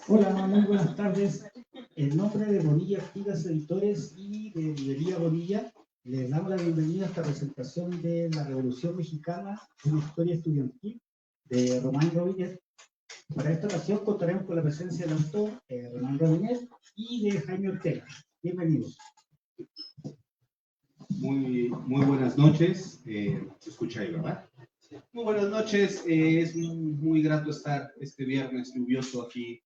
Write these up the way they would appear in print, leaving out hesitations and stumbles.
Hola, muy buenas tardes. En nombre de Bonilla Artigas Editores y de Librería Bonilla, les damos la bienvenida a esta presentación de la Revolución Mexicana, una historia estudiantil de Román Robinet. Para esta ocasión contaremos con la presencia del autor, Román Robinet, y de Jaime Ortega. Bienvenidos. Muy buenas noches. Se escucha ahí, ¿verdad? Muy buenas noches. Es muy grato estar este viernes lluvioso aquí,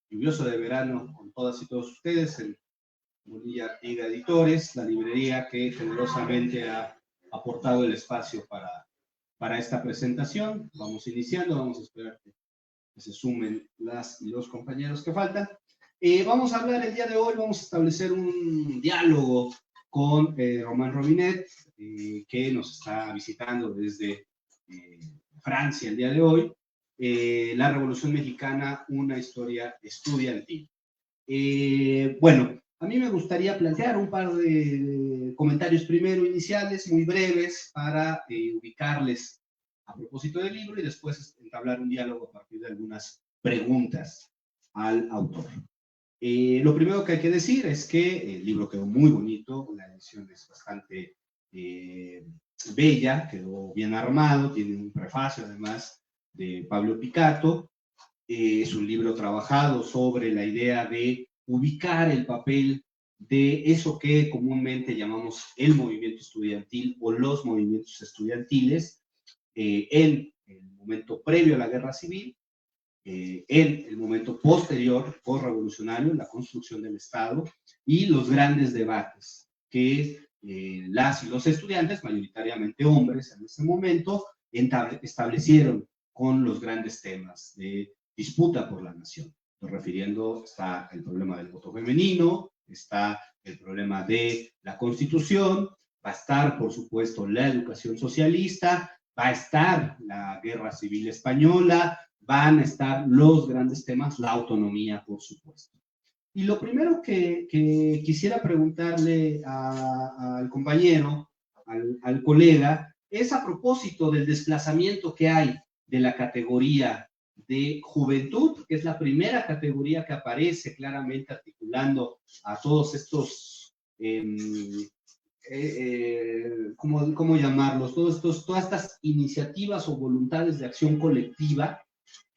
lluvioso de verano, con todas y todos ustedes en Bonilla Artigas Editores, la librería que generosamente ha aportado el espacio para esta presentación. Vamos iniciando, vamos a esperar que se sumen las y los compañeros que faltan. Vamos a hablar el día de hoy, vamos a establecer un diálogo con Román Robinet, que nos está visitando desde Francia el día de hoy. La Revolución Mexicana, una historia estudiantil. Bueno, a mí me gustaría plantear un par de comentarios primero iniciales, muy breves, para ubicarles a propósito del libro y después entablar un diálogo a partir de algunas preguntas al autor. Lo primero que hay que decir es que el libro quedó muy bonito, la edición es bastante bella, quedó bien armado, tiene un prefacio además de Pablo Picato. Es un libro trabajado sobre la idea de ubicar el papel de eso que comúnmente llamamos el movimiento estudiantil o los movimientos estudiantiles en el momento previo a la guerra civil, en el momento posterior, postrevolucionario, la construcción del Estado y los grandes debates que las y los estudiantes, mayoritariamente hombres en ese momento, establecieron con los grandes temas de disputa por la nación. Estoy refiriendo, está el problema del voto femenino, está el problema de la Constitución, va a estar, por supuesto, la educación socialista, va a estar la Guerra Civil Española, van a estar los grandes temas, la autonomía, por supuesto. Y lo primero que quisiera preguntarle al compañero, al colega, es a propósito del desplazamiento que hay de la categoría de juventud, que es la primera categoría que aparece claramente articulando a todos estos, ¿cómo llamarlos? Todas estas iniciativas o voluntades de acción colectiva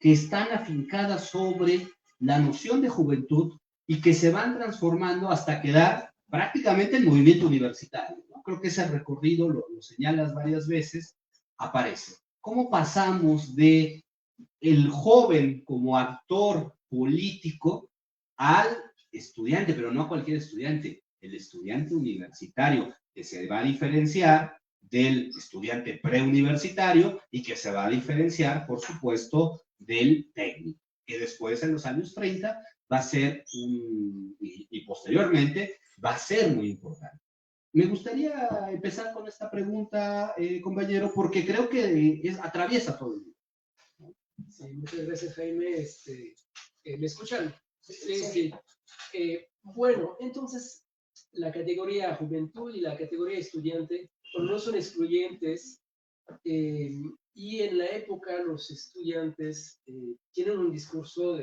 que están afincadas sobre la noción de juventud y que se van transformando hasta quedar prácticamente el movimiento universitario, ¿no? Creo que ese recorrido, lo señalas varias veces, aparece. ¿Cómo pasamos de el joven como actor político al estudiante, pero no cualquier estudiante, el estudiante universitario, que se va a diferenciar del estudiante preuniversitario y que se va a diferenciar, por supuesto, del técnico, que después en los años 30 va a ser, y posteriormente, va a ser muy importante? Me gustaría empezar con esta pregunta, compañero, porque creo que atraviesa todo el mundo. Sí, muchas gracias, Jaime. ¿Me escuchan? Sí. Bueno, entonces, la categoría juventud y la categoría estudiante no son excluyentes, y en la época los estudiantes tienen un discurso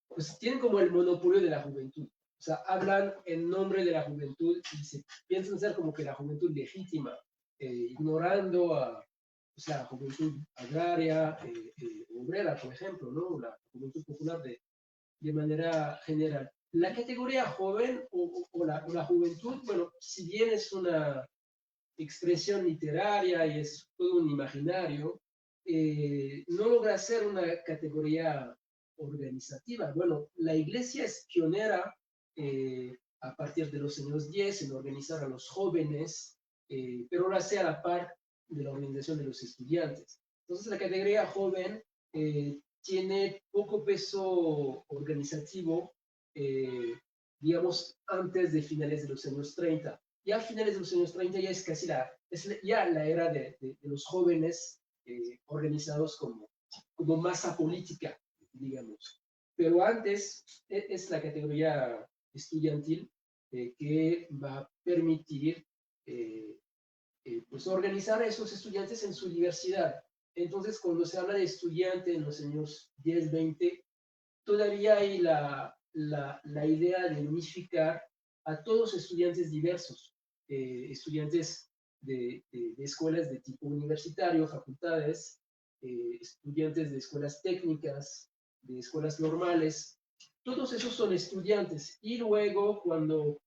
pues tienen como el monopolio de la juventud. O sea, hablan en nombre de la juventud y se piensan ser como que la juventud legítima, ignorando a la juventud agraria, obrera, por ejemplo, ¿no? La juventud popular de manera general. La categoría joven o la juventud, bueno, si bien es una expresión literaria y es todo un imaginario, no logra ser una categoría organizativa. Bueno, la iglesia es pionera a partir de los años 10 en organizar a los jóvenes, pero lo hace a la par de la organización de los estudiantes. Entonces, la categoría joven tiene poco peso organizativo, digamos, antes de finales de los años 30. Ya a finales de los años 30 ya es casi ya la era de los jóvenes organizados como masa política, digamos. Pero antes es la categoría estudiantil que va a permitir pues organizar a esos estudiantes en su diversidad. Entonces, cuando se habla de estudiante en los años 10, 20, todavía hay la idea de unificar a todos estudiantes diversos, estudiantes de escuelas de tipo universitario, facultades, estudiantes de escuelas técnicas, de escuelas normales. Todos esos son estudiantes. Y luego, cuando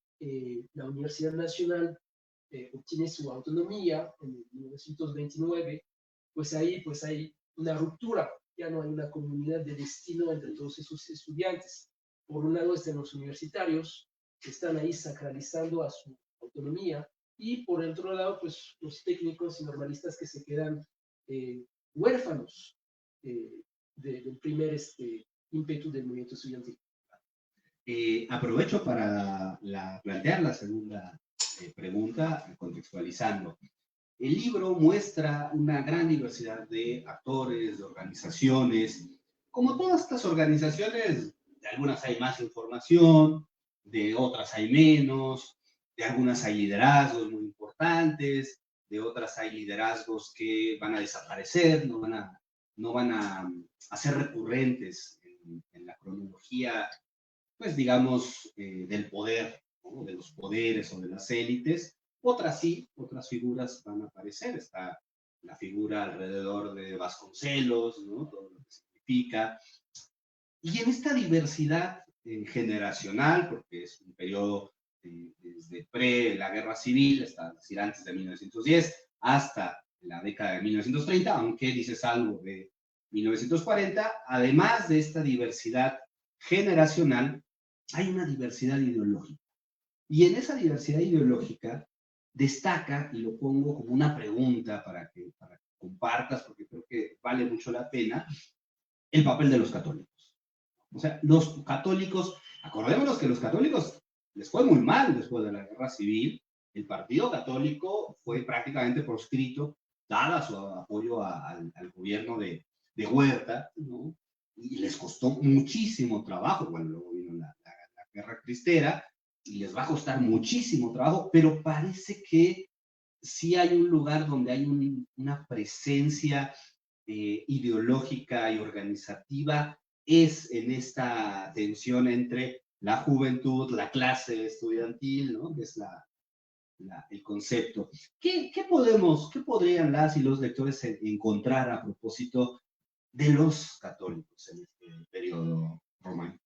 la Universidad Nacional obtiene su autonomía en 1929, pues ahí pues hay una ruptura, ya no hay una comunidad de destino entre todos esos estudiantes. Por un lado están los universitarios, que están ahí sacralizando a su autonomía, y por el otro lado, pues los técnicos y normalistas que se quedan huérfanos del primer ímpetu del movimiento estudiantil. Aprovecho para plantear la segunda pregunta, contextualizando. El libro muestra una gran diversidad de actores, de organizaciones. Como todas estas organizaciones, de algunas hay más información, de otras hay menos, de algunas hay liderazgos muy importantes, de otras hay liderazgos que van a desaparecer, no van a ser recurrentes en la cronología, pues digamos, del poder, ¿no? De los poderes o de las élites. Otras sí, otras figuras van a aparecer. Está la figura alrededor de Vasconcelos, ¿no? Todo lo que significa. Y en esta diversidad generacional, porque es un periodo desde la Guerra Civil, es decir, antes de 1910, hasta la década de 1930, aunque dices algo de 1940, además de esta diversidad generacional, hay una diversidad ideológica. Y en esa diversidad ideológica destaca, y lo pongo como una pregunta para que compartas, porque creo que vale mucho la pena, el papel de los católicos. O sea, los católicos, acordémonos que los católicos les fue muy mal después de la Guerra Civil. El Partido Católico fue prácticamente proscrito, dada su apoyo al gobierno de Huerta, ¿no? Y les costó muchísimo trabajo. Bueno, luego vino la Guerra Cristera y les va a costar muchísimo trabajo, pero parece que sí hay un lugar donde hay una presencia ideológica y organizativa, es en esta tensión entre la juventud, la clase estudiantil, ¿no? Que es el concepto. ¿Qué podrían las y los lectores encontrar a propósito de los católicos en este periodo romano?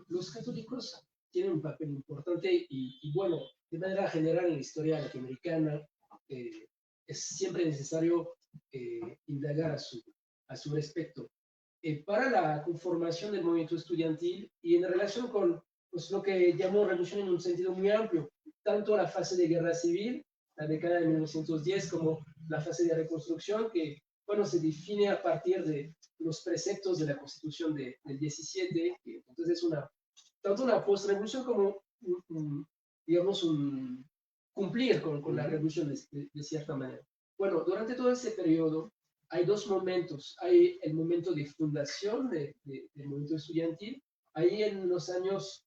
Los católicos tienen un papel importante y bueno, de manera general en la historia latinoamericana es siempre necesario indagar a su respecto. Para la conformación del movimiento estudiantil y en relación con pues, lo que llamó revolución en un sentido muy amplio, tanto la fase de guerra civil, la década de 1910, como la fase de reconstrucción, que bueno, se define a partir de los preceptos de la Constitución del 17, que entonces es tanto una post-revolución como, digamos, cumplir con la revolución de cierta manera. Bueno, durante todo ese periodo hay dos momentos. Hay el momento de fundación del movimiento estudiantil, ahí en los años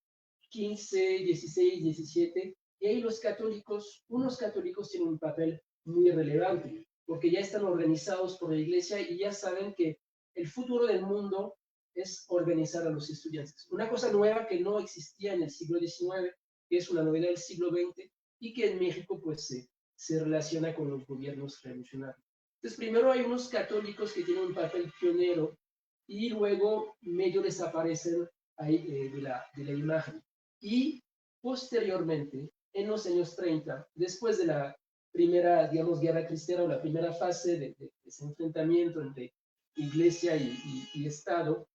15, 16, 17, y ahí unos católicos tienen un papel muy relevante, porque ya están organizados por la iglesia y ya saben que el futuro del mundo es organizar a los estudiantes. Una cosa nueva que no existía en el siglo XIX, que es una novedad del siglo XX y que en México pues se relaciona con los gobiernos revolucionarios. Entonces, primero hay unos católicos que tienen un papel pionero y luego medio desaparecen ahí, de la imagen. Y posteriormente, en los años 30, después de la primera, digamos, guerra cristiana o la primera fase de ese enfrentamiento entre iglesia y Estado,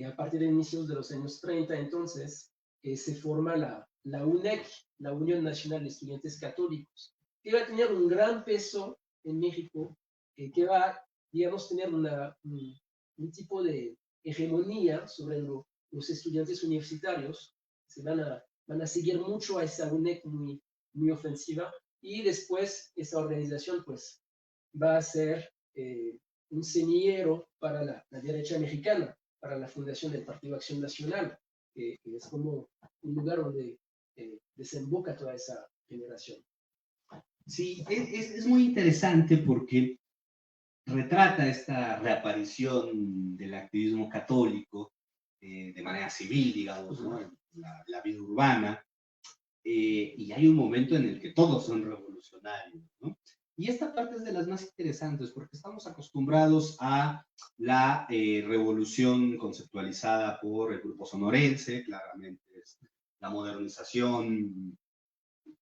a partir de inicios de los años 30, entonces, se forma la UNEC, la Unión Nacional de Estudiantes Católicos, que va a tener un gran peso en México, que va a, digamos, tener un tipo de hegemonía sobre los estudiantes universitarios. Se van a seguir mucho a esa UNEC muy, muy ofensiva, y después esa organización pues va a ser un semillero para la derecha mexicana, para la fundación del Partido Acción Nacional, que es como un lugar donde desemboca toda esa generación. Sí, es muy interesante porque retrata esta reaparición del activismo católico de manera civil, digamos, ¿no? En la vida urbana. Y hay un momento en el que todos son revolucionarios, ¿no? Y esta parte es de las más interesantes porque estamos acostumbrados a la revolución conceptualizada por el grupo sonorense, claramente es la modernización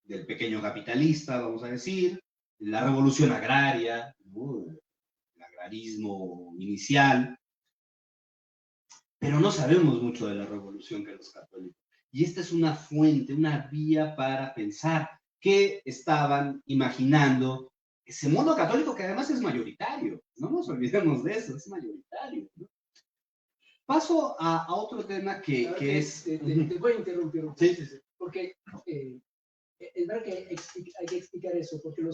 del pequeño capitalista, vamos a decir, la revolución agraria, ¿no? El agrarismo inicial, pero no sabemos mucho de la revolución que los católicos. Y esta es una fuente, una vía para pensar qué estaban imaginando ese mundo católico que además es mayoritario. No nos olvidemos de eso, es mayoritario, ¿no? Paso a otro tema que es... Te voy a interrumpir un poco, sí, sí, sí. porque es verdad que hay que explicar eso, porque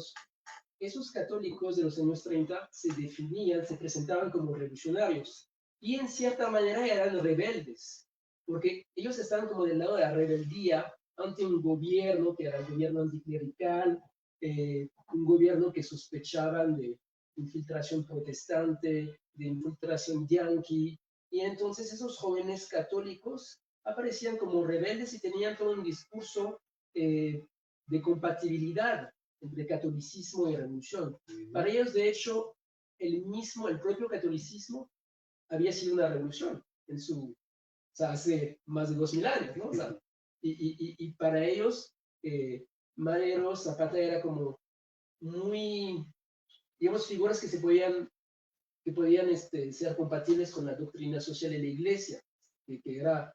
esos católicos de los años 30 se definían, se presentaban como revolucionarios y en cierta manera eran rebeldes, porque ellos estaban como del lado de la rebeldía ante un gobierno que era el gobierno anticlerical, un gobierno que sospechaban de infiltración protestante, de infiltración yanqui, y entonces esos jóvenes católicos aparecían como rebeldes y tenían todo un discurso de compatibilidad entre catolicismo y revolución. Para ellos, de hecho, el propio catolicismo había sido una revolución o sea, hace más de 2000 años, ¿no? O sea, y para ellos, Madero, Zapata era como muy, digamos, figuras que podían ser compatibles con la doctrina social de la Iglesia, que era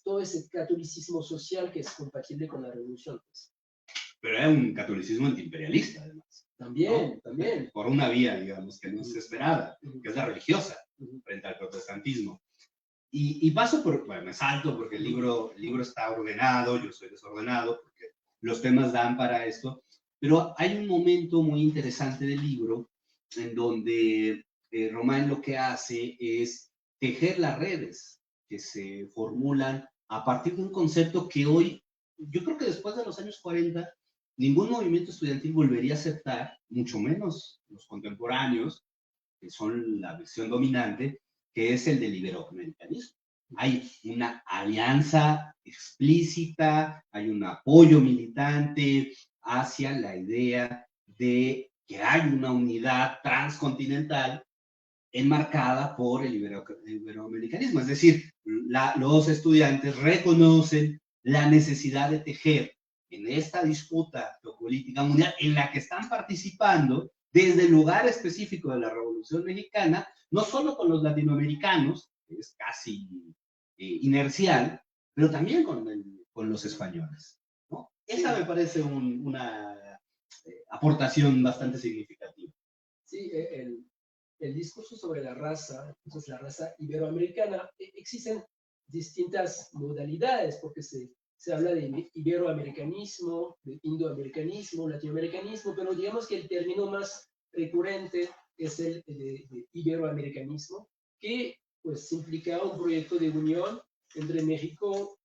todo ese catolicismo social que es compatible con la revolución. Pues. Pero era un catolicismo antiimperialista, además. También, ¿no? también. Por una vía, digamos, que no se esperaba, que es la religiosa, frente al protestantismo. Y paso por, bueno, me salto porque el libro está ordenado, yo soy desordenado, porque los temas dan para esto, pero hay un momento muy interesante del libro en donde Romain lo que hace es tejer las redes que se formulan a partir de un concepto que hoy, yo creo que después de los años 40, ningún movimiento estudiantil volvería a aceptar, mucho menos los contemporáneos, que son la versión dominante, que es el del iberoamericanismo. Hay una alianza explícita, hay un apoyo militante hacia la idea de que hay una unidad transcontinental enmarcada por el iberoamericanismo. Es decir, los estudiantes reconocen la necesidad de tejer en esta disputa geopolítica mundial en la que están participando desde el lugar específico de la Revolución Mexicana, no solo con los latinoamericanos, que es casi inercial, pero también con los españoles, ¿no? Esa me parece una aportación bastante significativa. Sí, el discurso sobre la raza, entonces la raza iberoamericana, existen distintas modalidades, porque se habla de iberoamericanismo, de indoamericanismo, latinoamericanismo, pero digamos que el término más recurrente es el de iberoamericanismo, que pues implicaba un proyecto de unión entre México,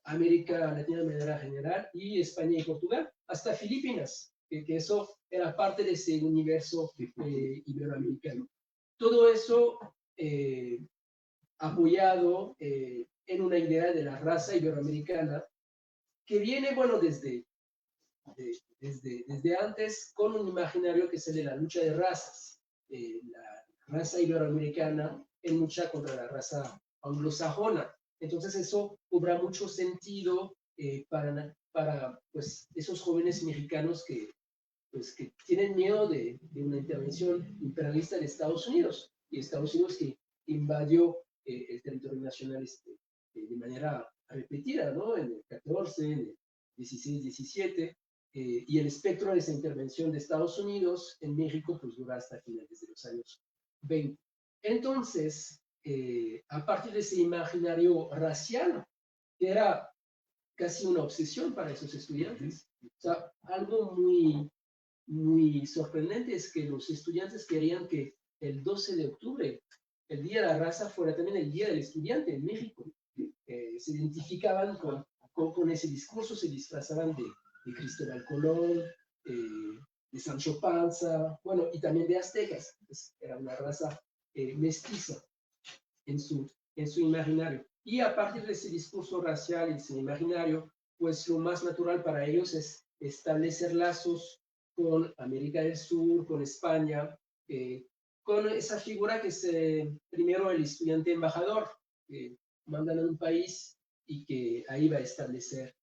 América Latina de manera general, y España y Portugal, hasta Filipinas, que eso era parte de ese universo iberoamericano. Todo eso apoyado en una idea de la raza iberoamericana que viene, bueno, desde antes con un imaginario que es el de la lucha de razas. La raza iberoamericana en lucha contra la raza anglosajona. Entonces eso cobra mucho sentido para pues, esos jóvenes mexicanos pues, que tienen miedo de una intervención imperialista de Estados Unidos, y Estados Unidos que invadió el territorio nacional de manera repetida, ¿no? En el 14, en el 16, 17, y el espectro de esa intervención de Estados Unidos en México pues dura hasta finales de los años 20. Entonces, a partir de ese imaginario racial, que era casi una obsesión para esos estudiantes, o sea, algo muy sorprendente es que los estudiantes querían que el 12 de octubre, el Día de la Raza, fuera también el Día del Estudiante en México. Se identificaban con ese discurso, se disfrazaban de Cristóbal Colón, de Sancho Panza, bueno, y también de aztecas. Pues era una raza mestiza en su en su imaginario. Y a partir de ese discurso racial y ese imaginario, pues lo más natural para ellos es establecer lazos con América del Sur, con España, con esa figura que es primero el estudiante embajador, que mandan a un país y que ahí va a establecer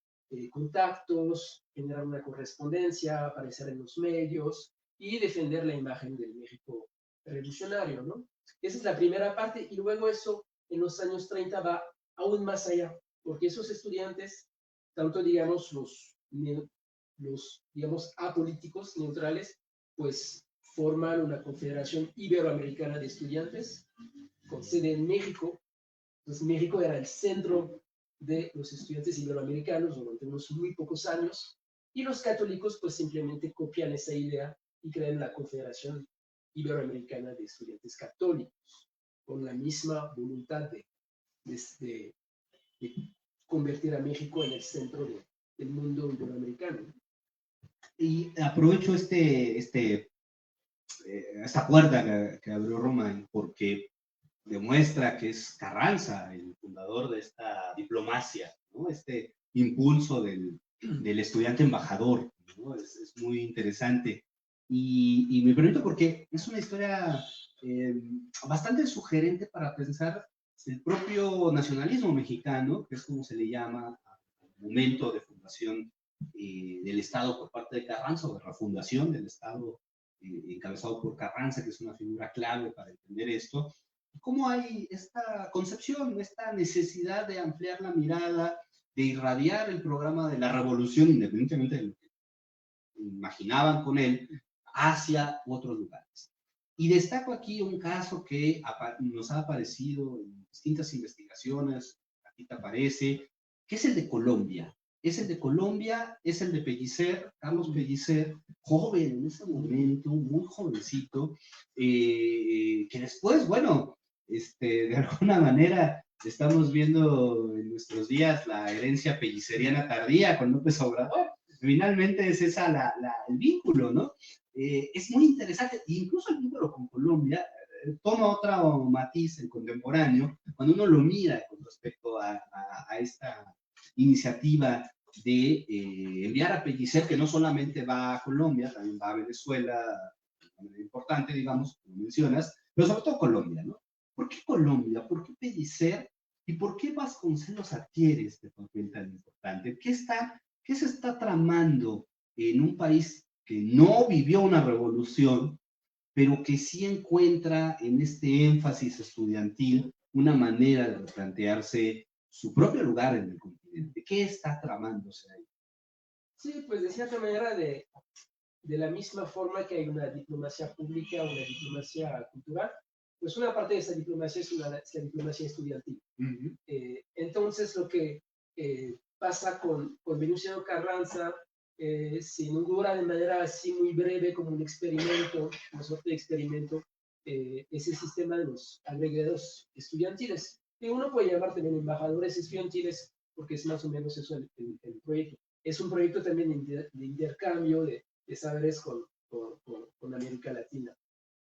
contactos, generar una correspondencia, aparecer en los medios y defender la imagen del México revolucionario, ¿no? Esa es la primera parte y luego eso en los años 30 va aún más allá, porque esos estudiantes, tanto digamos los digamos apolíticos, neutrales, pues forman una confederación iberoamericana de estudiantes con sede en México. Entonces México era el centro de los estudiantes iberoamericanos durante unos muy pocos años y los católicos pues simplemente copian esa idea y crean la Confederación Iberoamericana de Estudiantes Católicos con la misma voluntad de convertir a México en el centro del mundo iberoamericano. Y aprovecho esta puerta que abrió Romain porque demuestra que es Carranza el fundador de esta diplomacia, ¿no? Este impulso del estudiante embajador, ¿no? Es muy interesante. Y me permito porque es una historia bastante sugerente para pensar el propio nacionalismo mexicano, que es como se le llama al momento de fundación del Estado por parte de Carranza, o de refundación del Estado encabezado por Carranza, que es una figura clave para entender esto. ¿Cómo hay esta concepción, esta necesidad de ampliar la mirada, de irradiar el programa de la revolución, independientemente de lo que imaginaban con él, hacia otros lugares? Y destaco aquí un caso que nos ha aparecido en distintas investigaciones, aquí te aparece, que es el de Colombia. Es el de Colombia, es el de Pellicer, Carlos Pellicer, joven en ese momento, muy jovencito, que después, bueno, de alguna manera estamos viendo en nuestros días la herencia pelliceriana tardía con López Obrador. Finalmente es esa el vínculo, ¿no? Es muy interesante, incluso el vínculo con Colombia toma otro matiz en contemporáneo cuando uno lo mira con respecto a esta iniciativa de enviar a Pellicer, que no solamente va a Colombia, también va a Venezuela, de manera importante, digamos, como mencionas, pero sobre todo Colombia, ¿no? ¿Por qué Colombia? ¿Por qué Pellicer? ¿Y por qué Vasconcelos adquiere este papel tan importante? ¿Qué se está tramando en un país que no vivió una revolución, pero que sí encuentra en este énfasis estudiantil una manera de replantearse su propio lugar en el continente? ¿Qué está tramándose ahí? Sí, pues de cierta manera de la misma forma que hay una diplomacia pública, una diplomacia cultural, pues una parte de esa diplomacia es la diplomacia estudiantil. Entonces lo que pasa con Venustiano Carranza, se inaugura de manera así muy breve como un experimento, una suerte de experimento, ese sistema de los agregados estudiantiles, que uno puede llamar también embajadores estudiantiles, porque es más o menos eso el proyecto. Es un proyecto también de intercambio de saberes con América Latina.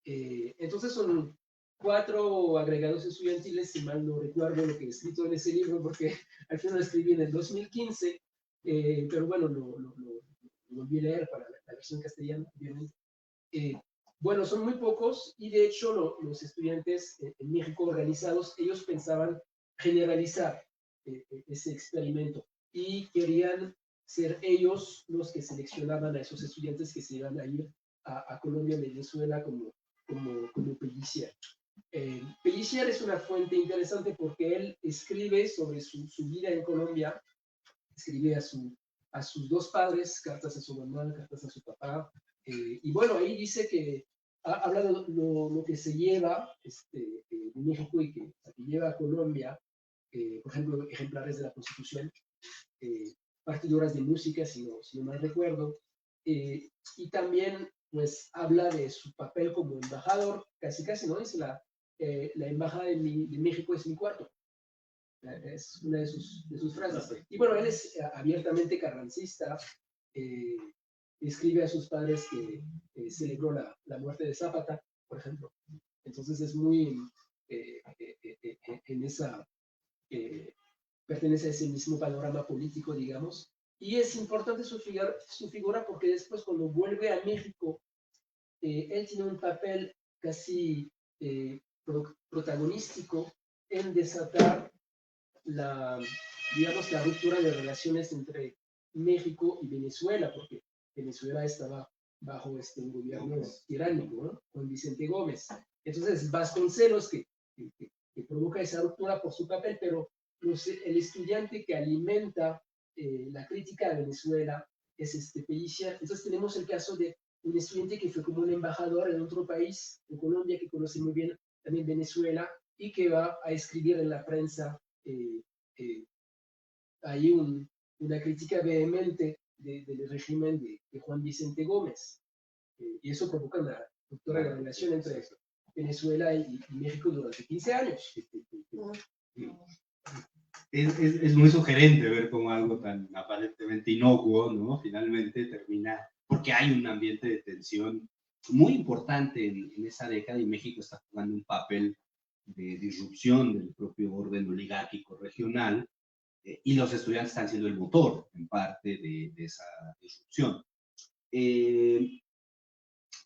Entonces son 4 agregados estudiantiles, si mal no recuerdo lo que he escrito en ese libro, porque al final lo escribí en el 2015, pero bueno, lo volví a leer para la versión castellana, obviamente. Bueno, son muy pocos y de hecho los estudiantes en México organizados, ellos pensaban generalizar ese experimento y querían ser ellos los que seleccionaban a esos estudiantes que se iban a ir a Colombia, Venezuela, como Pellicer. Pellicer es una fuente interesante porque él escribe sobre su vida en Colombia, escribe a sus 2 padres, cartas a su mamá, cartas a su papá, y bueno, ahí dice que habla de lo que se lleva de México y que lleva a Colombia, por ejemplo, ejemplares de la Constitución, partituras de música, si no mal recuerdo, y también pues habla de su papel como embajador, casi, ¿no? Dice la embajada de México es mi cuarto. Es una de sus frases. Y bueno, él es abiertamente carrancista, escribe a sus padres que celebró la muerte de Zápata, por ejemplo. Entonces es muy en esa, pertenece a ese mismo panorama político, digamos. Y es importante su figura porque después cuando vuelve a México, él tiene un papel casi protagonístico en desatar digamos, la ruptura de relaciones entre México y Venezuela, porque Venezuela estaba bajo un gobierno tiránico, ¿no? Con Vicente Gómez. Entonces, Vasconcelos, que provoca esa ruptura por su papel, pero el estudiante que alimenta la crítica a Venezuela es Pellicer. Entonces, tenemos el caso de un estudiante que fue como un embajador en otro país, en Colombia, que conoce muy bien también Venezuela, y que va a escribir en la prensa hay una crítica vehemente del régimen de Juan Vicente Gómez. Y eso provoca una ruptura de la relación entre Venezuela y México durante 15 años. Es muy sugerente ver cómo algo tan aparentemente inocuo, ¿no? Finalmente termina, porque hay un ambiente de tensión muy importante en esa década y México está jugando un papel de disrupción del propio orden oligárquico regional y los estudiantes están siendo el motor, en parte, de esa disrupción.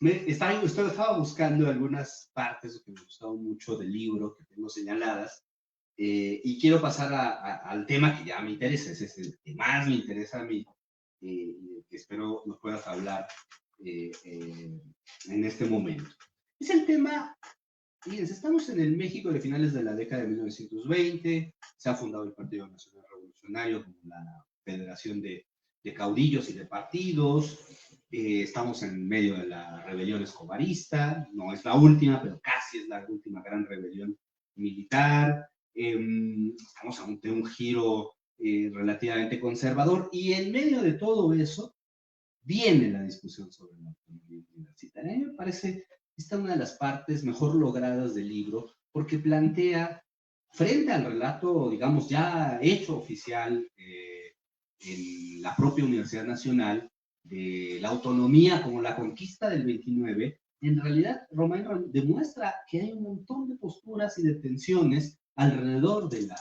Estaba buscando algunas partes que me gustaron mucho del libro que tengo señaladas y quiero pasar al tema que ya me interesa, ese es el que más me interesa a mí, que espero nos puedas hablar en este momento. Es el tema. Fíjense, estamos en el México de finales de la década de 1920, se ha fundado el Partido Nacional Revolucionario como la federación de caudillos y de partidos, estamos en medio de la rebelión escobarista, no es la última, pero casi es la última gran rebelión militar, estamos ante un giro relativamente conservador, y en medio de todo eso viene la discusión sobre la autonomía universitaria. A mí me parece esta es una de las partes mejor logradas del libro, porque plantea, frente al relato, digamos, ya hecho oficial en la propia Universidad Nacional, de la autonomía como la conquista del 29, en realidad Romain demuestra que hay un montón de posturas y de tensiones alrededor de la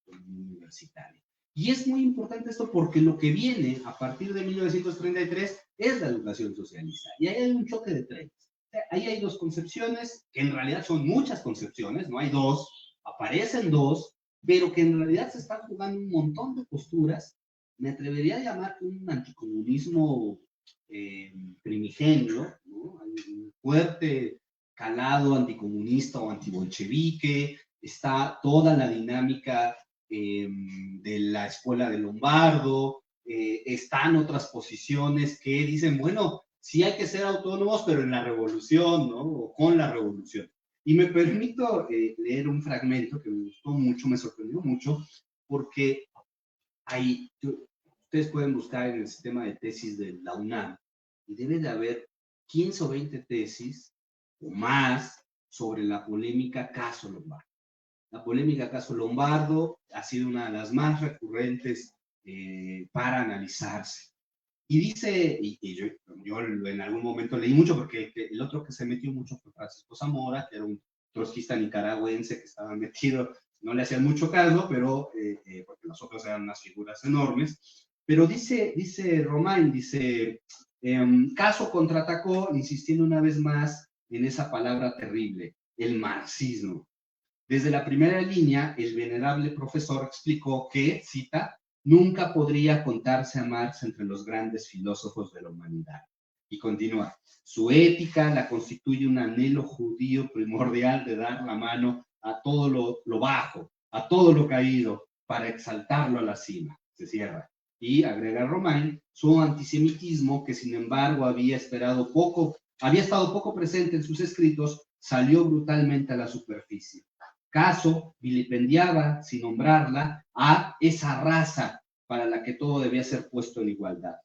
autonomía universitaria. Y es muy importante esto porque lo que viene a partir de 1933 es la educación socialista. Y ahí hay un choque de trenes. Ahí hay dos concepciones, que en realidad son muchas concepciones, no hay dos, aparecen dos, pero que en realidad se están jugando un montón de posturas. Me atrevería a llamar un anticomunismo primigenio, ¿no? Hay un fuerte calado anticomunista o antibolchevique, está toda la dinámica de la escuela de Lombardo, están otras posiciones que dicen, bueno, sí hay que ser autónomos, pero en la revolución, ¿no? O con la revolución. Y me permito leer un fragmento que me gustó mucho, me sorprendió mucho, porque ustedes pueden buscar en el sistema de tesis de la UNAM, y debe de haber 15 o 20 tesis o más sobre la polémica caso Lombardo. La polémica caso Lombardo ha sido una de las más recurrentes para analizarse. Y dice, yo en algún momento leí mucho, porque el otro que se metió mucho fue Francisco Zamora, que era un trotskista nicaragüense que estaba metido, no le hacían mucho caso, pero porque los otros eran unas figuras enormes. Pero dice Romain, Caso contraatacó, insistiendo una vez más en esa palabra terrible, el marxismo. Desde la primera línea, el venerable profesor explicó que, cita, nunca podría contarse a Marx entre los grandes filósofos de la humanidad. Y continúa, su ética la constituye un anhelo judío primordial de dar la mano a todo lo bajo, a todo lo caído, para exaltarlo a la cima. Se cierra. Y agrega Romain, su antisemitismo, que sin embargo había estado poco presente en sus escritos, salió brutalmente a la superficie. Caso vilipendiaba, sin nombrarla, a esa raza para la que todo debía ser puesto en igualdad.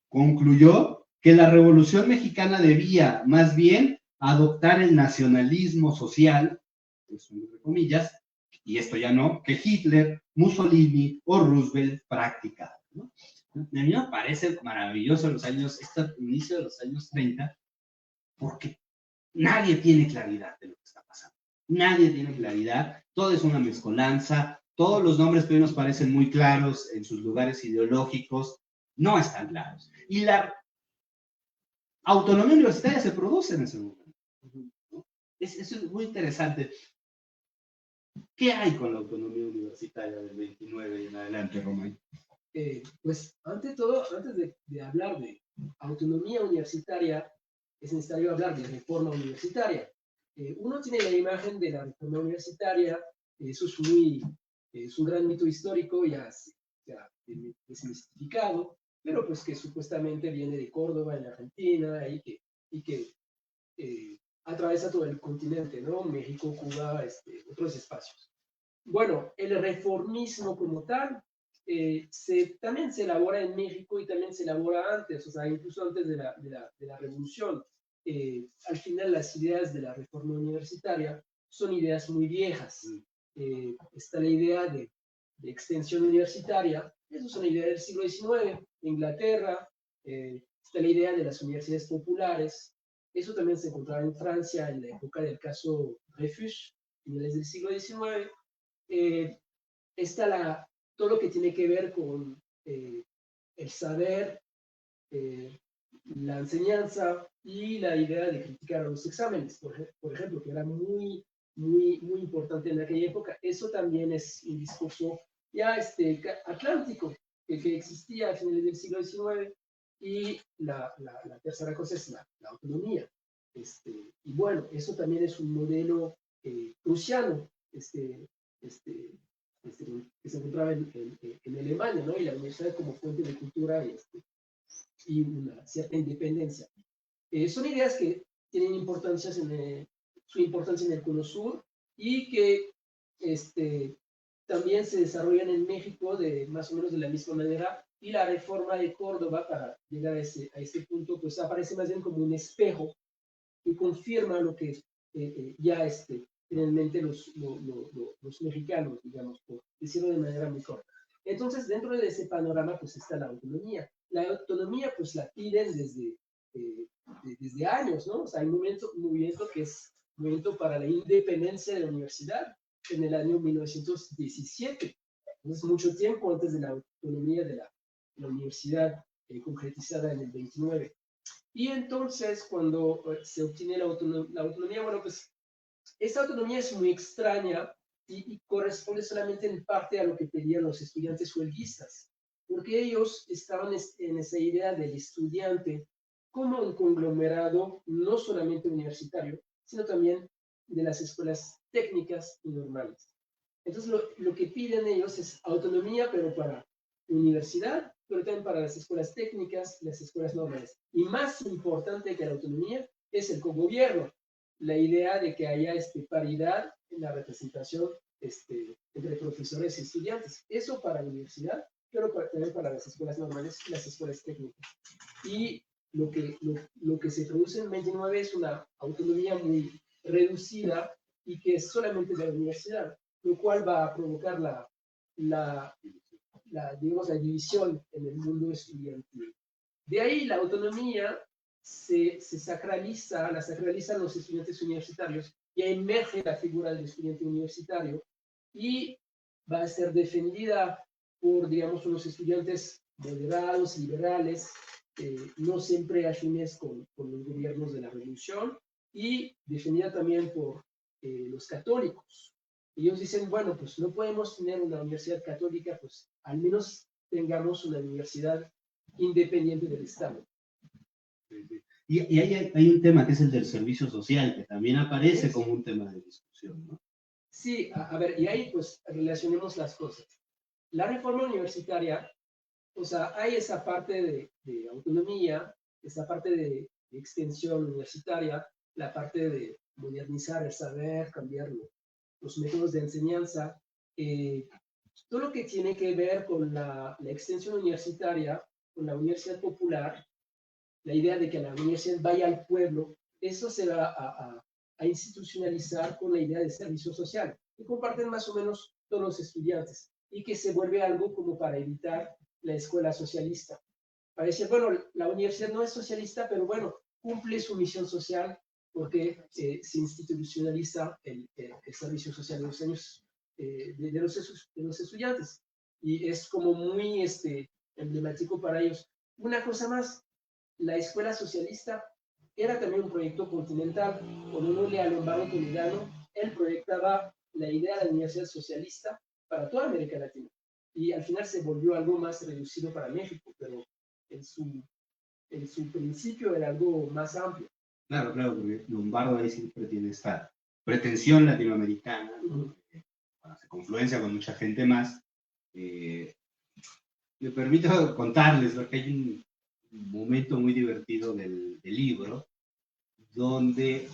Concluyó que la Revolución Mexicana debía, más bien, adoptar el nacionalismo social, eso entre comillas, y esto ya no, que Hitler, Mussolini o Roosevelt practicaban, ¿no? A mí me parece maravilloso este inicio de los años 30, porque nadie tiene claridad de lo que está pasando. nadie tiene claridad, todo es una mezcolanza, todos los nombres que hoy nos parecen muy claros en sus lugares ideológicos, no están claros. Y la autonomía universitaria se produce en ese momento, ¿no? Es muy interesante. ¿Qué hay con la autonomía universitaria del 29 y en adelante, Romay? Pues, ante todo, antes de hablar de autonomía universitaria, es necesario hablar de reforma universitaria. Uno tiene la imagen de la reforma universitaria, eso es un gran mito histórico, ya desmitificado, pero pues que supuestamente viene de Córdoba, en Argentina, y que atraviesa todo el continente, ¿no? México, Cuba, otros espacios. Bueno, el reformismo como tal también se elabora en México y también se elabora antes, o sea, incluso antes de la revolución. Al final, las ideas de la reforma universitaria son ideas muy viejas. Está la idea de extensión universitaria, eso es una idea del siglo XIX, Inglaterra, está la idea de las universidades populares, eso también se encontraba en Francia en la época del caso Dreyfus, finales del siglo XIX. Está todo lo que tiene que ver con el saber, la enseñanza y la idea de criticar los exámenes, por ejemplo, que era muy importante en aquella época. Eso también es un discurso ya atlántico que existía a finales del siglo XIX. Y la tercera cosa es la autonomía. Y bueno, eso también es un modelo prusiano, que se encontraba en Alemania, ¿no? Y la universidad como fuente de cultura y una cierta independencia. Son ideas que tienen su importancia en el Cono Sur y que también se desarrollan en México más o menos de la misma manera, y la reforma de Córdoba para llegar a este punto pues aparece más bien como un espejo y confirma lo que ya finalmente los mexicanos, digamos, por decirlo de manera muy corta. Entonces, dentro de ese panorama, pues está la autonomía. La autonomía, pues la piden desde años, ¿no? O sea, hay un movimiento que es movimiento para la independencia de la universidad en el año 1917. Entonces, mucho tiempo antes de la autonomía de la universidad concretizada en el 29. Y entonces, cuando se obtiene la autonomía, bueno, pues esta autonomía es muy extraña y corresponde solamente en parte a lo que pedían los estudiantes huelguistas, porque ellos estaban en esa idea del estudiante como un conglomerado no solamente universitario, sino también de las escuelas técnicas y normales. Entonces, lo que piden ellos es autonomía, pero para universidad, pero también para las escuelas técnicas, las escuelas normales. Y más importante que la autonomía es el cogobierno, la idea de que haya paridad en la representación entre profesores y estudiantes. Eso para la universidad, pero también para las escuelas normales y las escuelas técnicas. Y lo que se produce en 29 es una autonomía muy reducida y que es solamente de la universidad, lo cual va a provocar digamos, la división en el mundo estudiantil. De ahí la autonomía la sacralizan los estudiantes universitarios, y emerge la figura del estudiante universitario y va a ser defendida por, digamos, unos estudiantes moderados, liberales, no siempre afines con los gobiernos de la revolución, y defendida también por los católicos. Ellos dicen, bueno, pues no podemos tener una universidad católica, pues al menos tengamos una universidad independiente del Estado. Y hay un tema que es el del servicio social, que también aparece como un tema de discusión, ¿no? Sí, a ver, y ahí pues relacionemos las cosas. La reforma universitaria, o sea, hay esa parte de autonomía, esa parte de extensión universitaria, la parte de modernizar el saber, cambiar los métodos de enseñanza, todo lo que tiene que ver con la extensión universitaria, con la universidad popular, la idea de que la universidad vaya al pueblo, eso se va a institucionalizar con la idea de servicio social, que comparten más o menos todos los estudiantes, y que se vuelve algo como para evitar la escuela socialista. Para decir, bueno, la universidad no es socialista, pero bueno, cumple su misión social porque se institucionaliza el servicio social de los años de los estudiantes. Y es como muy emblemático para ellos. Una cosa más, la escuela socialista era también un proyecto continental. Cuando uno lee a Lombardo Toledano, él proyectaba la idea de la universidad socialista para toda América Latina. Y al final se volvió algo más reducido para México, pero en su principio era algo más amplio. Claro, claro, porque Lombardo ahí siempre tiene esta pretensión latinoamericana, ¿no? Hace confluencia con mucha gente más. Me permito contarles, porque hay un momento muy divertido del libro, donde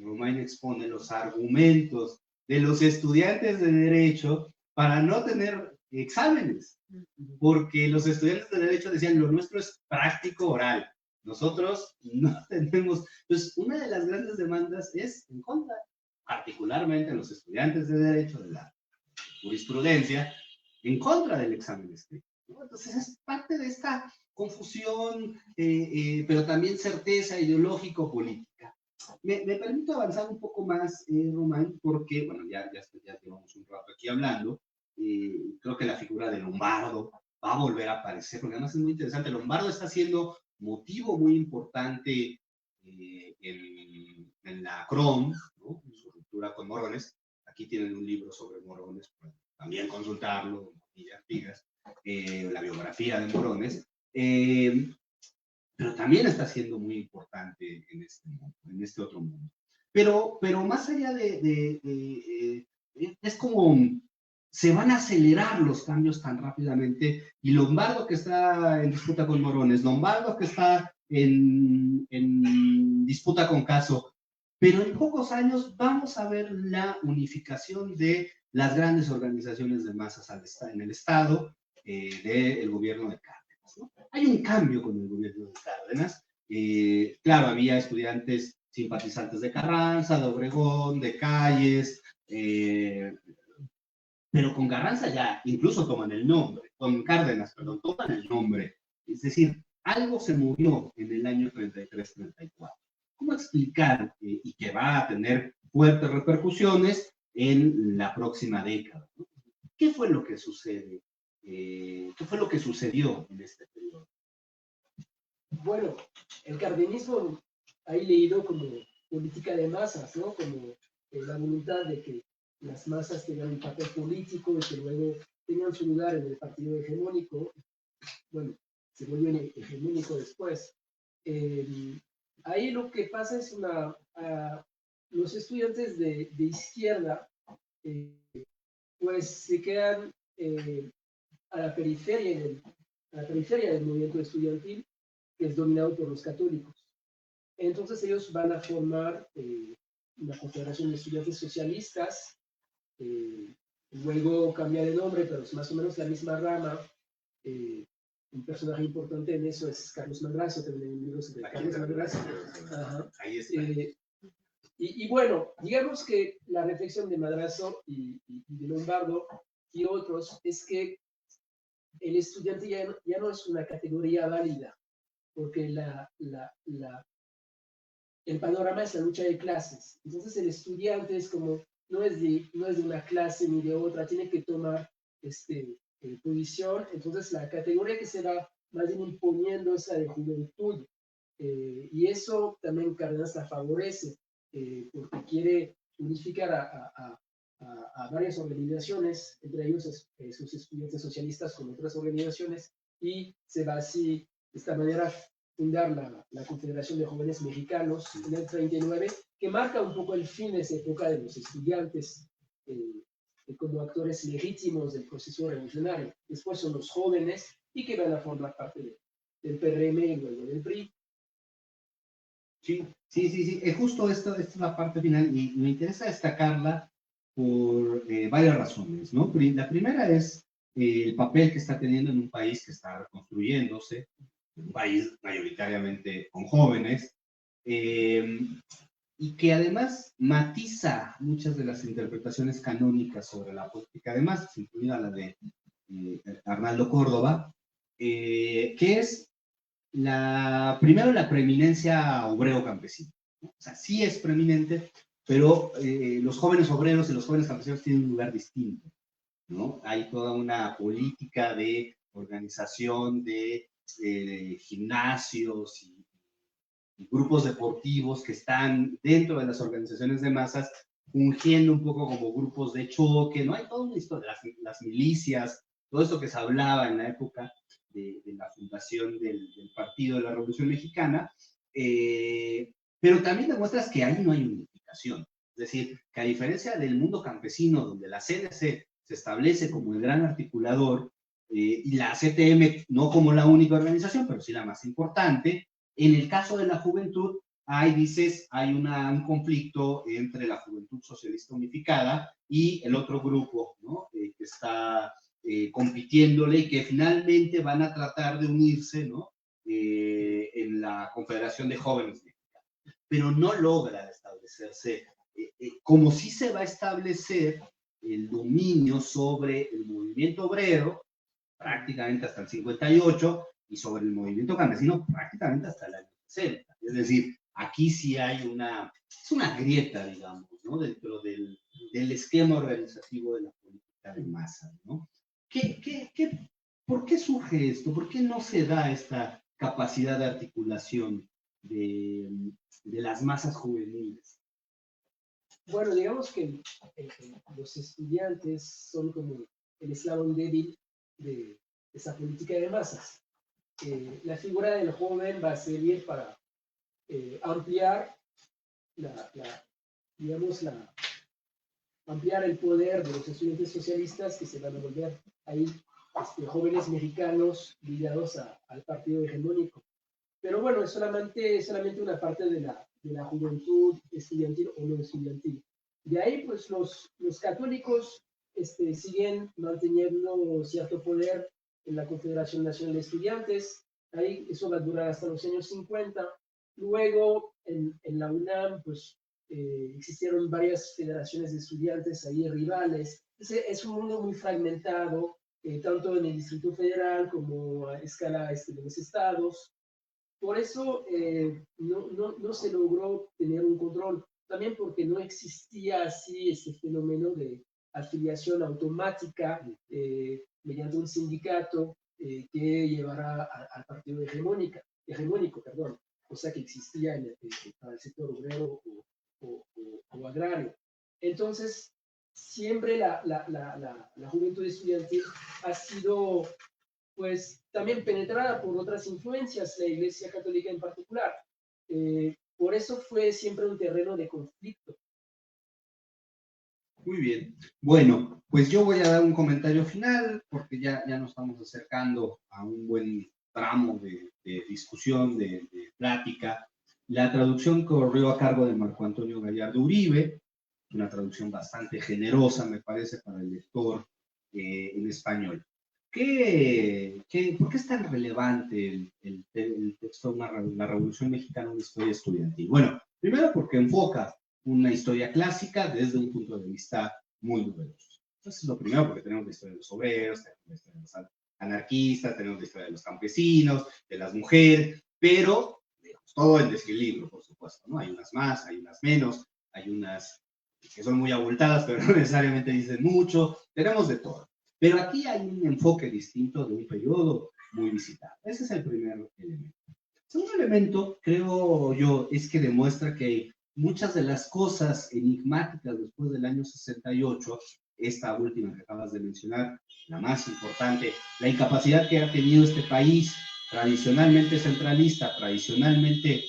Romain expone los argumentos de los estudiantes de Derecho para no tener exámenes, porque los estudiantes de Derecho decían, lo nuestro es práctico oral, nosotros no tenemos. Entonces, una de las grandes demandas es en contra, particularmente los estudiantes de Derecho, de la jurisprudencia, en contra del examen escrito, ¿no? Entonces, es parte de esta confusión, pero también certeza ideológico-política. Me permito avanzar un poco más, Román, porque, bueno, ya llevamos un rato aquí hablando. Creo que la figura de Lombardo va a volver a aparecer, porque además es muy interesante. Lombardo está siendo motivo muy importante en la CROM, ¿no? En su ruptura con Morones. Aquí tienen un libro sobre Morones, pueden también consultarlo, y Artigas, la biografía de Morones. Pero también está siendo muy importante en este mundo, en este otro mundo. Pero más allá es como se van a acelerar los cambios tan rápidamente, y Lombardo, que está en disputa con Morones, Lombardo, que está en disputa con Caso, pero en pocos años vamos a ver la unificación de las grandes organizaciones de masas en el Estado, del gobierno de Cárdenas, ¿no? Hay un cambio con el gobierno de Cárdenas. Claro, había estudiantes simpatizantes de Carranza, de Obregón, de Calles, pero con Carranza ya incluso toman el nombre, con Cárdenas, perdón, toman el nombre. Es decir, algo se movió en el año 33-34. ¿Cómo explicar y que va a tener fuertes repercusiones en la próxima década, ¿no? ¿Qué fue lo que sucede? ¿Qué fue lo que sucedió en este periodo? Bueno, el cardenismo hay leído como política de masas, ¿no? Como la voluntad de que las masas tengan un papel político y que luego tengan su lugar en el partido hegemónico. Bueno, se volvió hegemónico después. Ahí lo que pasa es los estudiantes de izquierda pues se quedan a la periferia del movimiento estudiantil, que es dominado por los católicos. Entonces ellos van a formar una confederación de estudiantes socialistas, luego cambiar de nombre, pero es más o menos la misma rama. Un personaje importante en eso es Carlos Madrazo, también hay libros de Carlos Madrazo. Ahí está. Y bueno, digamos que la reflexión de Madrazo y de Lombardo y otros es que el estudiante ya no es una categoría válida, porque el panorama es la lucha de clases. Entonces el estudiante es como, no es de una clase ni de otra, tiene que tomar posición. Entonces la categoría que se va más bien imponiendo es la de juventud. Y eso también Cárdenas la favorece, porque quiere unificar a varias organizaciones, entre ellos sus estudiantes socialistas con otras organizaciones, y se va así, de esta manera, fundar la Confederación de Jóvenes Mexicanos en el 39, que marca un poco el fin de esa época de los estudiantes como actores legítimos del proceso revolucionario. Después son los jóvenes y que van a formar parte del PRM y luego del PRI. Sí. Es justo esta es la parte final, y me interesa destacarla por varias razones, ¿no? La primera es el papel que está teniendo en un país que está reconstruyéndose, un país mayoritariamente con jóvenes, y que además matiza muchas de las interpretaciones canónicas sobre la política de masas, incluida la de Arnaldo Córdoba, que es primero la preeminencia obrero-campesina, ¿no? O sea, sí es preeminente, pero los jóvenes obreros y los jóvenes campesinos tienen un lugar distinto, ¿no? Hay toda una política de organización de gimnasios y grupos deportivos que están dentro de las organizaciones de masas, fungiendo un poco como grupos de choque, ¿no? Hay toda una historia, las milicias, todo esto que se hablaba en la época de la fundación del Partido de la Revolución Mexicana, pero también demuestras que ahí no hay unificación. Es decir, que a diferencia del mundo campesino, donde la CNC se establece como el gran articulador y la CTM no como la única organización, pero sí la más importante, en el caso de la juventud, hay un conflicto entre la Juventud Socialista Unificada y el otro grupo, ¿no? Que está compitiéndole y que finalmente van a tratar de unirse, ¿no? En la Confederación de Jóvenes Mexicanos. Pero no logra establecerse, como sí se va a establecer el dominio sobre el movimiento obrero, prácticamente hasta el 58, y sobre el movimiento campesino prácticamente hasta el año 60. Es decir, aquí sí hay una grieta, digamos, ¿no? Dentro del esquema organizativo de la política de masa, ¿no? ¿Por qué surge esto? ¿Por qué no se da esta capacidad de articulación de las masas juveniles? Bueno, digamos que los estudiantes son como el eslabón débil de esa política de masas. La figura del joven va a servir para ampliar ampliar el poder de los estudiantes socialistas que se van a volver ahí jóvenes mexicanos ligados al partido hegemónico. Pero bueno, es solamente una parte de la juventud estudiantil o no estudiantil. De ahí, pues los católicos siguen manteniendo cierto poder en la Confederación Nacional de Estudiantes. Ahí eso va a durar hasta los años 50. Luego, en la UNAM, pues existieron varias federaciones de estudiantes ahí rivales. Es un mundo muy fragmentado, tanto en el Distrito Federal como a escala de los estados. Por eso no se logró tener un control, también porque no existía así este fenómeno de afiliación automática mediante un sindicato que llevara al partido hegemónico, cosa que existía para el sector obrero o agrario. Entonces, siempre la juventud estudiantil ha sido pues también penetrada por otras influencias, la Iglesia Católica en particular. Por eso fue siempre un terreno de conflicto. Muy bien. Bueno, pues yo voy a dar un comentario final porque ya nos estamos acercando a un buen tramo de discusión, de plática. La traducción corrió a cargo de Marco Antonio Gallardo Uribe, una traducción bastante generosa, me parece, para el lector en español. ¿Por qué es tan relevante el texto La Revolución Mexicana, una historia estudiantil? Bueno, primero porque enfoca una historia clásica desde un punto de vista muy novedoso. Entonces, lo primero, porque tenemos la historia de los obreros, tenemos la historia de los anarquistas, tenemos la historia de los campesinos, de las mujeres, pero todo en desequilibrio, por supuesto, ¿no? Hay unas más, hay unas menos, hay unas que son muy abultadas, pero no necesariamente dicen mucho, tenemos de todo. Pero aquí hay un enfoque distinto de un periodo muy visitado. Ese es el primer elemento. El segundo elemento, creo yo, es que demuestra que muchas de las cosas enigmáticas después del año 68, esta última que acabas de mencionar, la más importante, la incapacidad que ha tenido este país tradicionalmente centralista, tradicionalmente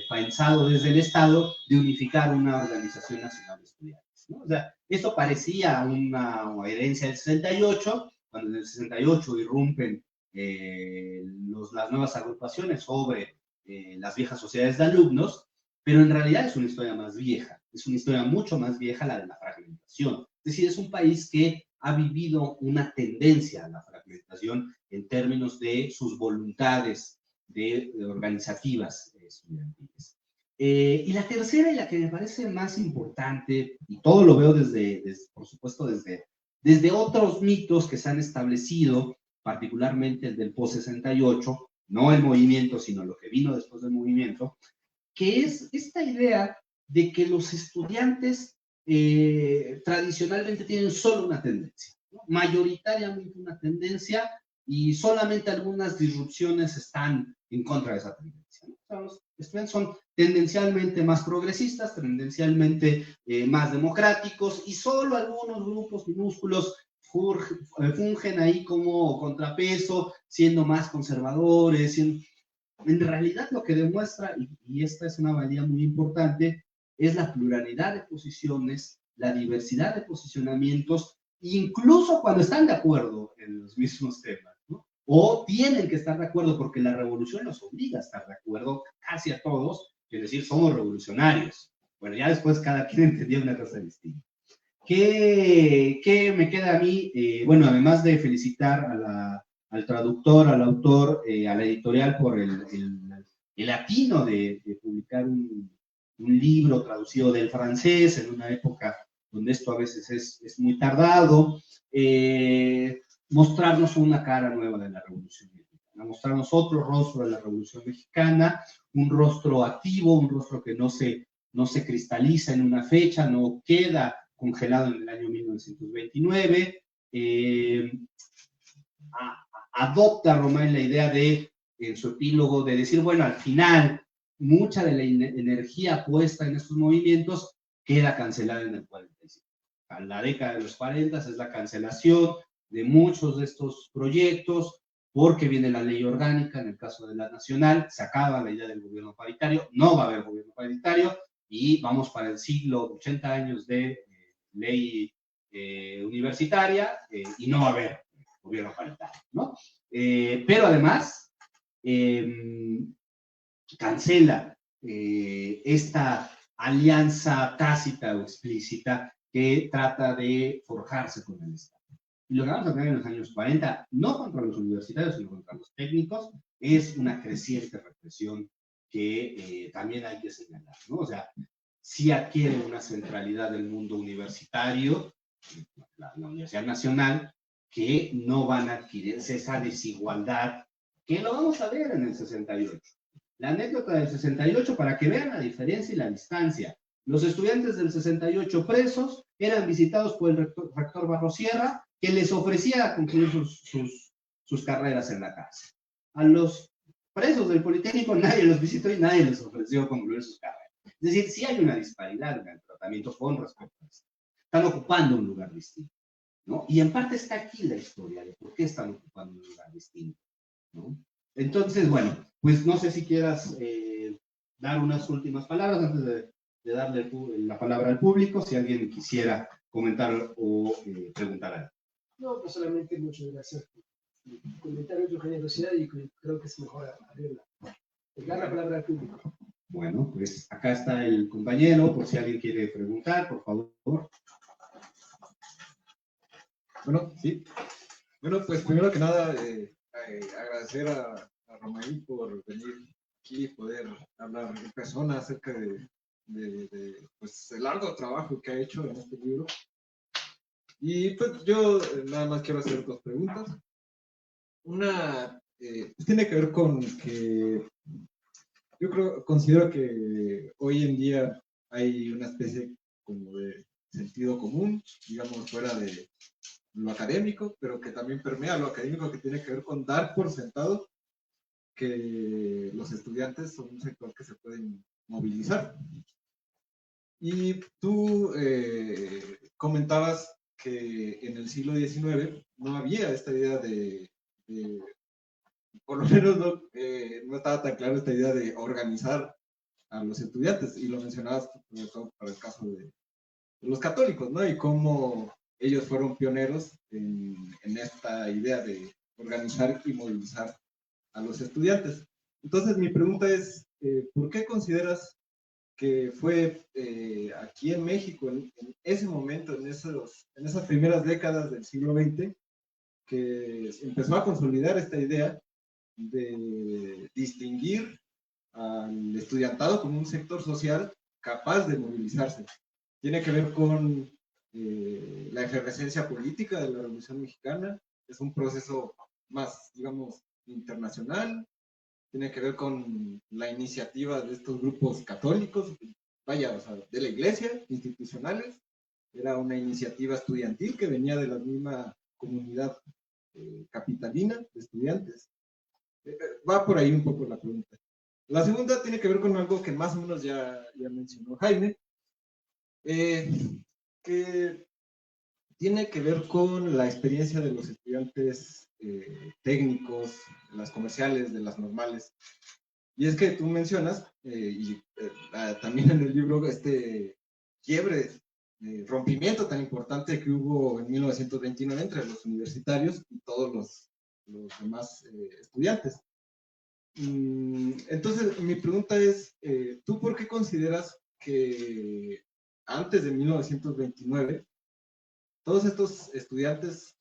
pensado desde el Estado, de unificar una organización nacional de estudiantes, ¿no? O sea, esto parecía una herencia del 68, cuando en el 68 irrumpen las nuevas agrupaciones sobre las viejas sociedades de alumnos, pero en realidad es una historia más vieja, es una historia mucho más vieja la de la fragmentación. Es decir, es un país que ha vivido una tendencia a la fragmentación en términos de sus voluntades organizativas estudiantiles. Y la tercera, y la que me parece más importante, y todo lo veo por supuesto, desde otros mitos que se han establecido, particularmente el del post-68, no el movimiento, sino lo que vino después del movimiento, que es esta idea de que los estudiantes tradicionalmente tienen solo una tendencia, ¿no? Mayoritariamente una tendencia, y solamente algunas disrupciones están en contra de esa tendencia, ¿no? O sea, los estudiantes son tendencialmente más progresistas, tendencialmente más democráticos, y solo algunos grupos minúsculos fungen ahí como contrapeso, siendo más conservadores. En realidad lo que demuestra, y esta es una valía muy importante, es la pluralidad de posiciones, la diversidad de posicionamientos, incluso cuando están de acuerdo en los mismos temas, ¿no? O tienen que estar de acuerdo porque la revolución los obliga a estar de acuerdo casi a todos, es decir, somos revolucionarios. Bueno, ya después cada quien entendía una cosa distinta. ¿Qué me queda a mí? Bueno, además de felicitar al traductor, al autor, a la editorial por el atino de publicar un libro traducido del francés en una época donde esto a veces es muy tardado, mostrarnos una cara nueva de la Revolución Mexicana, mostrarnos otro rostro de la Revolución Mexicana, un rostro activo, un rostro que no se cristaliza en una fecha, no queda congelado en el año 1929, adopta Romain la idea de, en su epílogo, de decir, bueno, al final, mucha de la energía puesta en estos movimientos queda cancelada en el 45. A la década de los 40 es la cancelación de muchos de estos proyectos, porque viene la ley orgánica, en el caso de la nacional, se acaba la idea del gobierno paritario, no va a haber gobierno paritario, y vamos para el siglo, 80 años de ley universitaria, y no va a haber gobierno paritario, ¿no? Pero además cancela esta alianza tácita o explícita que trata de forjarse con el Estado. Y lo que vamos a tener en los años 40, no contra los universitarios, sino contra los técnicos, es una creciente represión que también hay que señalar, ¿no? O sea, sí adquiere una centralidad del mundo universitario, la Universidad Nacional, que no van a adquirirse esa desigualdad, que lo vamos a ver en el 68. La anécdota del 68, para que vean la diferencia y la distancia. Los estudiantes del 68 presos eran visitados por el rector Barrosierra, que les ofrecía concluir sus carreras en la cárcel. A los presos del Politécnico nadie los visitó y nadie les ofreció concluir sus carreras. Es decir, sí hay una disparidad en el tratamiento con respecto a esto. Están ocupando un lugar distinto, ¿no? Y en parte está aquí la historia de por qué están ocupando un lugar distinto, ¿no? Entonces, bueno, pues no sé si quieras dar unas últimas palabras antes de darle la palabra al público, si alguien quisiera comentar o preguntar algo. No, pues solamente muchas gracias por tu comentario, tu generosidad, y creo que es mejor dar la palabra al público. Bueno, pues acá está el compañero, por si alguien quiere preguntar, por favor. Bueno, sí. Bueno, pues primero que nada, agradecer a Romain por venir aquí y poder hablar en persona acerca de pues, el largo trabajo que ha hecho en este libro. Y pues yo nada más quiero hacer dos preguntas. Una tiene que ver con que yo considero que hoy en día hay una especie como de sentido común, digamos, fuera de lo académico, pero que también permea lo académico, que tiene que ver con dar por sentado que los estudiantes son un sector que se pueden movilizar. Y tú comentabas que en el siglo XIX no había esta idea por lo menos no estaba tan claro esta idea de organizar a los estudiantes, y lo mencionabas sobre todo para el caso de los católicos, ¿no? Y cómo ellos fueron pioneros en esta idea de organizar y movilizar a los estudiantes. Entonces, mi pregunta es, ¿por qué consideras que fue aquí en México, en ese momento, en esas primeras décadas del siglo XX, que empezó a consolidar esta idea de distinguir al estudiantado como un sector social capaz de movilizarse? Tiene que ver con la efervescencia política de la Revolución Mexicana, es un proceso más, digamos, internacional, tiene que ver con la iniciativa de estos grupos católicos, vaya, o sea, de la iglesia, institucionales. Era una iniciativa estudiantil que venía de la misma comunidad capitalina de estudiantes. Va por ahí un poco la pregunta. La segunda tiene que ver con algo que más o menos ya mencionó Jaime, que tiene que ver con la experiencia de los estudiantes técnicos, de las comerciales, de las normales. Y es que tú mencionas, también en el libro, este quiebre, rompimiento tan importante que hubo en 1929 entre los universitarios y todos los demás estudiantes. Entonces, mi pregunta es, ¿tú por qué consideras que antes de 1929 todos estos estudiantes,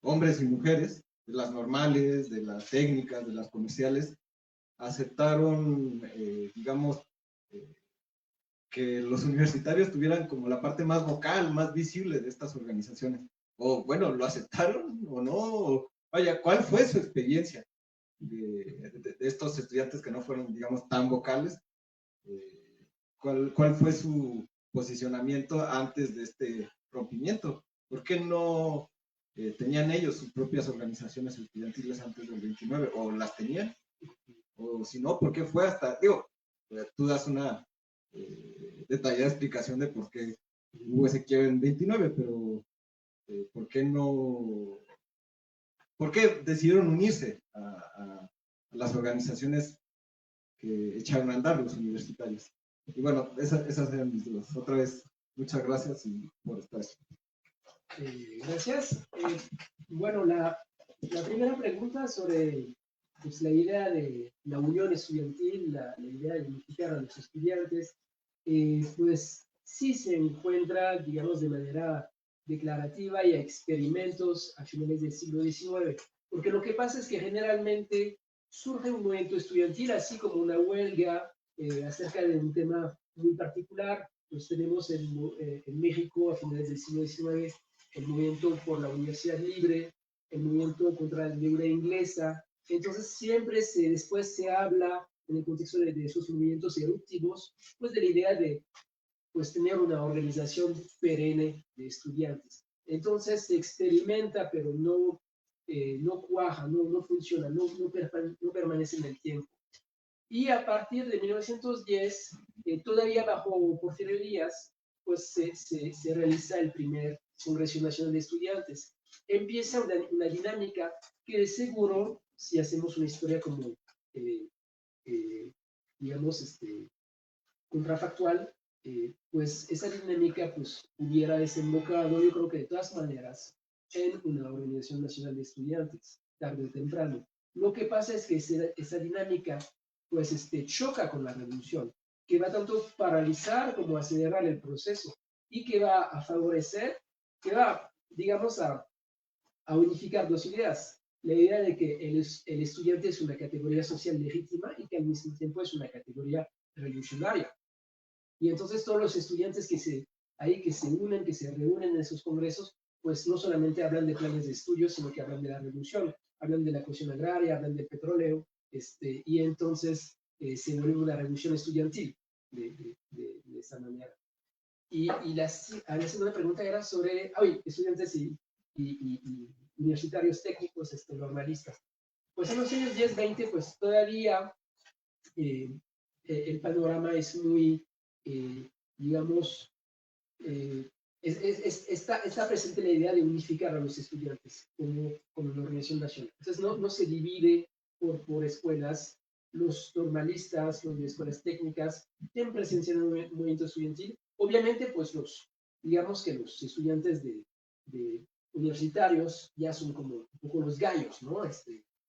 hombres y mujeres, de las normales, de las técnicas, de las comerciales, aceptaron, digamos, que los universitarios tuvieran como la parte más vocal, más visible de estas organizaciones? O bueno, ¿lo aceptaron o no? O, vaya, ¿cuál fue su experiencia de estos estudiantes que no fueron, digamos, tan vocales? ¿Cuál fue su posicionamiento antes de este rompimiento? ¿Por qué no tenían ellos sus propias organizaciones estudiantiles antes del 29? ¿O las tenían? O si no, ¿por qué fue hasta, digo, tú das una detallada explicación de por qué hubo ese quiebre en 29, pero ¿por qué no, por qué decidieron unirse a las organizaciones que echaron a andar los universitarios? Y bueno, esas eran mis dudas. Otra vez, muchas gracias por estar aquí. Gracias. Bueno, la primera pregunta sobre pues, la idea de la unión estudiantil, la idea de unificar a los estudiantes, pues sí se encuentra, digamos, de manera declarativa y a experimentos a finales del siglo XIX, porque lo que pasa es que generalmente surge un movimiento estudiantil, así como una huelga acerca de un tema muy particular. Pues tenemos en México a finales del siglo XIX el movimiento por la universidad libre, el movimiento contra la deuda inglesa. Entonces siempre después se habla en el contexto de esos movimientos eruptivos, pues de la idea de pues, tener una organización perenne de estudiantes. Entonces se experimenta, pero no cuaja, no funciona, no permanece en el tiempo. Y a partir de 1910, todavía bajo Porfirio Díaz, pues se realiza el primer Congreso Nacional de Estudiantes. Empieza una dinámica que de seguro, si hacemos una historia como, digamos, contrafactual, pues esa dinámica pues, hubiera desembocado, yo creo que de todas maneras, en una Organización Nacional de Estudiantes, tarde o temprano. Lo que pasa es que esa dinámica pues choca con la revolución, que va tanto a paralizar como a acelerar el proceso y que va a favorecer, que va, digamos, a unificar dos ideas. La idea de que el estudiante es una categoría social legítima y que al mismo tiempo es una categoría revolucionaria. Y entonces todos los estudiantes que se unen, que se reúnen en esos congresos, pues no solamente hablan de planes de estudio, sino que hablan de la revolución, hablan de la cuestión agraria, hablan del petróleo, y entonces se vuelve una revolución estudiantil de esa manera. Y la segunda pregunta era sobre estudiantes y universitarios técnicos normalistas. Pues en los años 10, 20, pues todavía el panorama es muy, digamos, está presente la idea de unificar a los estudiantes como una organización nacional. Entonces no se divide por escuelas. Los normalistas, los de escuelas técnicas, tienen presencia en el movimiento estudiantil. Obviamente, pues digamos que los estudiantes de universitarios ya son como un poco los gallos, ¿no?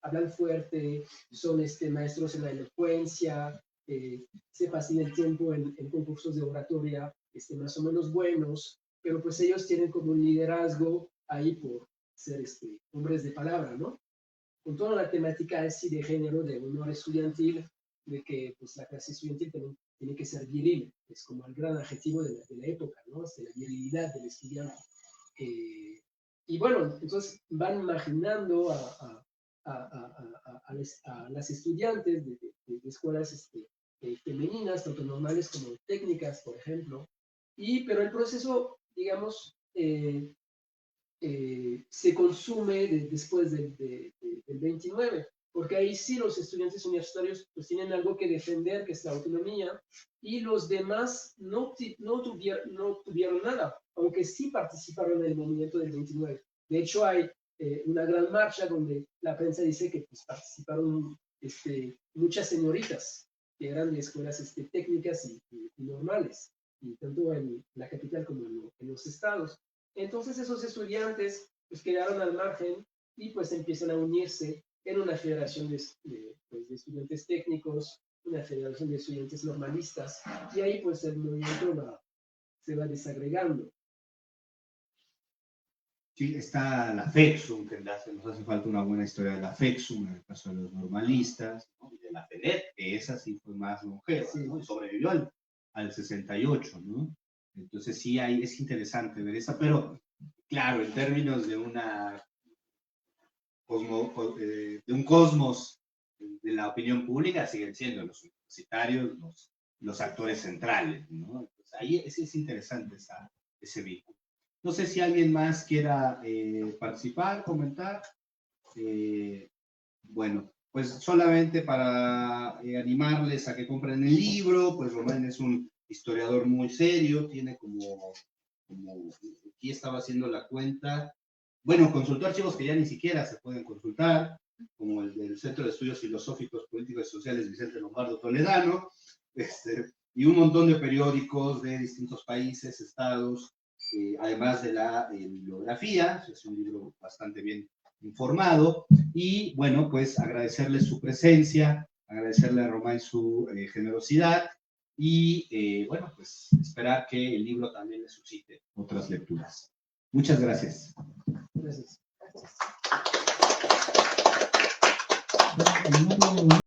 Hablan fuerte, son maestros en la elocuencia, se pasan el tiempo en concursos de oratoria más o menos buenos, pero pues ellos tienen como un liderazgo ahí por ser hombres de palabra, ¿no? Con toda la temática así de género, de honor estudiantil, de que pues la clase estudiantil también tiene que ser viril, es como el gran adjetivo de la época, ¿no? La virilidad del estudiante. Y bueno, entonces van imaginando a las estudiantes de escuelas femeninas, tanto normales como técnicas, por ejemplo. Pero el proceso, digamos, se consume después del 29, porque ahí sí los estudiantes universitarios pues tienen algo que defender, que es la autonomía, y los demás no tuvieron nada, aunque sí participaron en el movimiento del 29. De hecho, hay una gran marcha donde la prensa dice que pues, participaron muchas señoritas que eran de escuelas técnicas y normales, y tanto en la capital como en los estados. Entonces esos estudiantes pues quedaron al margen y pues empiezan a unirse en una federación de estudiantes técnicos, una federación de estudiantes normalistas, y ahí pues el movimiento se va desagregando. Sí, está la FEXUM, que nos hace falta una buena historia de la FEXUM, en el caso de los normalistas, ¿no? Y de la FEDET, que esa sí fue más longeva, Sí. ¿no? Y sobrevivió al 68, ¿no? Entonces sí, es interesante ver esa, pero claro, en términos de de un cosmos de la opinión pública, siguen siendo los universitarios los actores centrales, ¿no? Entonces, ahí es interesante ese vínculo. No sé si alguien más quiera participar, comentar. Bueno, pues solamente para animarles a que compren el libro, pues Romain es un historiador muy serio, tiene como aquí estaba haciendo la cuenta, bueno, consultó archivos que ya ni siquiera se pueden consultar, como el del Centro de Estudios Filosóficos, Políticos y Sociales Vicente Lombardo Toledano, y un montón de periódicos de distintos países, estados, además de la bibliografía, es un libro bastante bien informado, y bueno, pues agradecerle su presencia, agradecerle a Romain su generosidad, y bueno, pues esperar que el libro también le suscite otras lecturas. Muchas gracias. Gracias. Bueno,